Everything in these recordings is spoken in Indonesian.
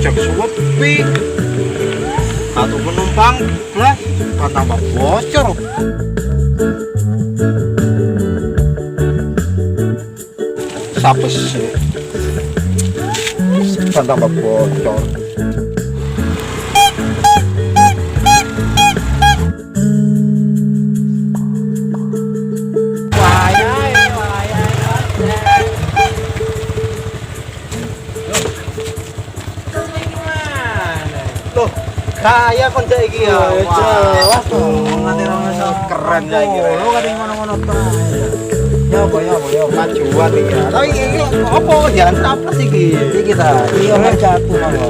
ngojek sepi. Satu penumpang plus kan tambah bocor. Sapes sih. Kan tambah bocor. Kaya kon saiki ya. Wah, nanti rasa keren saiki. Lo kadang ngono-ngono ta. Ya majuan iki. Tapi iki opo jalan saplas iki? Iki ta. Iki ora jatuh mangko.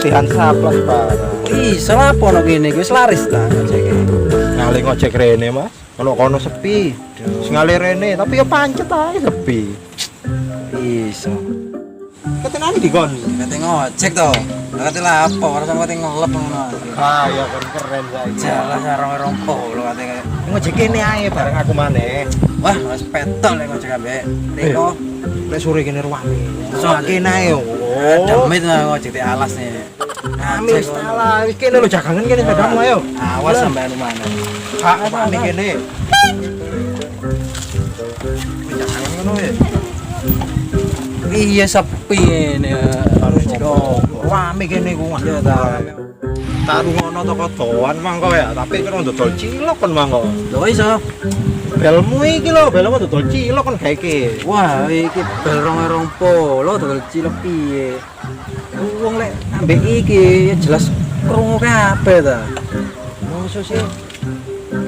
Jalan saplas Pak. Ih, salah apa ono kene iki wis laris ta ngojek. Ngali ngojek rene, Mas. Kono sepi. Sing ngali rene, tapi ya pancet ae sepi. Iso. Ketenan di kon. Kate ngojek to. Lah kate lapo ora sampe kate ngelep ngono. Kaya keren saiki. Jalan sarong rompo lho kate kaya. Ngojek kene ae bareng aku maneh. Wah, wis petok lek ngojek ambek Riko. Lek sore kene ruame. So kene ae. Demit ngojek di alas nih. Amis salah, wis kene lho jagangan kene sepedamu ayo. Awas sampe anu mana. Hak pamit kene. Jagangan ngono ya. Iya sepi ini harus kok rame kene ku ya ta. Tak rungono toko doan mangko ya, tapi kena dodol cilok kon mangko. Lho iso. Belmu iki lho, belmu dodol cilok kon gawe iki. Wah, iki bel 2020 dodol cilok piye. Wong lek ambek iki ya jelas krungu kabeh ta. Mosok sih.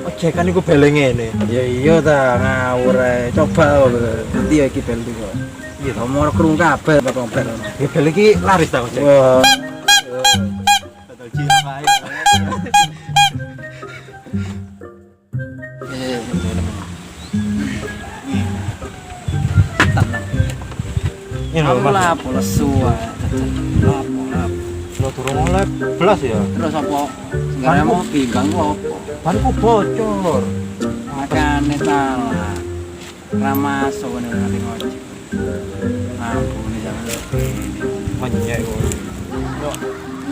Ojekan iku bele ngene. Ya iya ta, ngawur ae. Coba nanti ya iki bel iki kok. Iya to mau krungu kabeh kok bel. Ya bele iki laris ta ojek. Wah. Dodol cilok ae. Ini lho Mas. Lapo lesu ae. Lapo. Lo durung oleh blas ya. Terus apa? Enggak mau pinggang ku apa? Banku bocor. Makane salah. Ra masuk ngene ngerti ngojek. Ampune jangan ini. Menyek kok.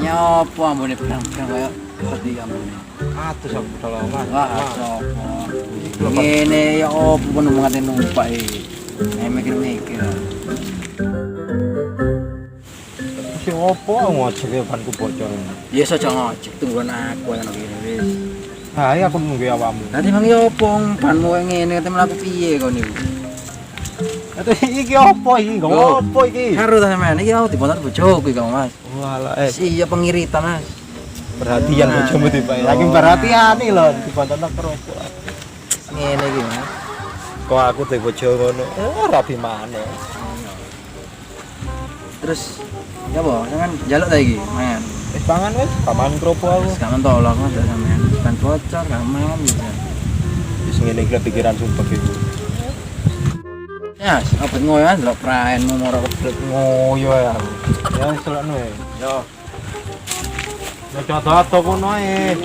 Nyopo ambune berang-berang kaya ngerti ambune. Atus aku dalam Mas. Wah, sopo. Ngene ya opo ngomongane numpak iki. Mikir-mikir. Si opo ngojek ya banku bocor. Ya saja ngojek tungguan aku yang ngene wis. Ha, aku nunggu awakmu. Nanti mang ya opo banmu ngene kate mlaku piye kon niku. Iki opo iki? Opo iki? Karo ta sampean iki aku dipontak bojoku iki Mas. Walah, Iya pengiritan Mas. perhatian bojomu tiba. Lagi perhatiani lho dipontak kerupuk. Ngene iki Mas. Kok aku te bojo ngono. Rapi maneh. Terus ya apa? Sampean njaluk ta iki mangan. Wis pangan wis, paman kerupuk aku. Sekarang tolong Mas sampean. Kan bocor kan mangan bisa. Wis ngene iki pikiran sumpek itu. Ya, apa ngoyo ndelok praenmu moro keblek. Ngoyo ya aku. Ya wis selakno ya. Yo. Ya coto kono ae.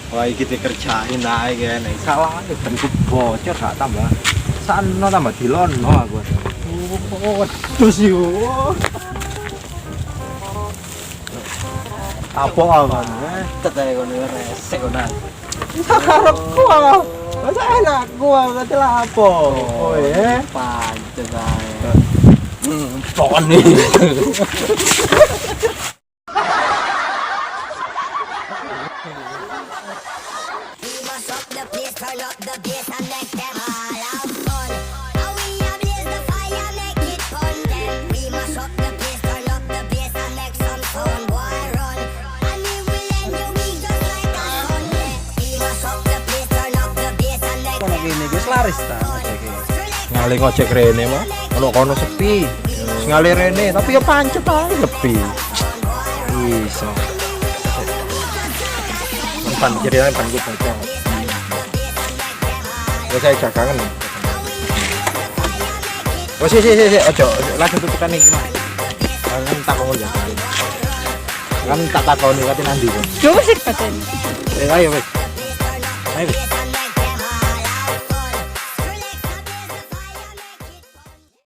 Wah, iki dikerjain ae kene. Salah ben ku bocor gak tambah. Sano tambah dilono aku. Terus yo. Apa awan? Tetae kono resek kono. Karepku apa? Masa enakku kate lapo? Oh ya. Pancet ae. Pon iki. Laris ta ngojek. Ngali ngojek rene mah. Kono sepi. Ngali rene tapi ya pancet ae sepi. Iso. Pan ceritanya pan gue bocor. Ya saya jagangan. Oh sih, ojo, langsung tutupan iki, Mas. Kan tak ngomong ya. kan tak takoni kate nanti kok. Yo wis paten. Ayo wis. Ayo wis.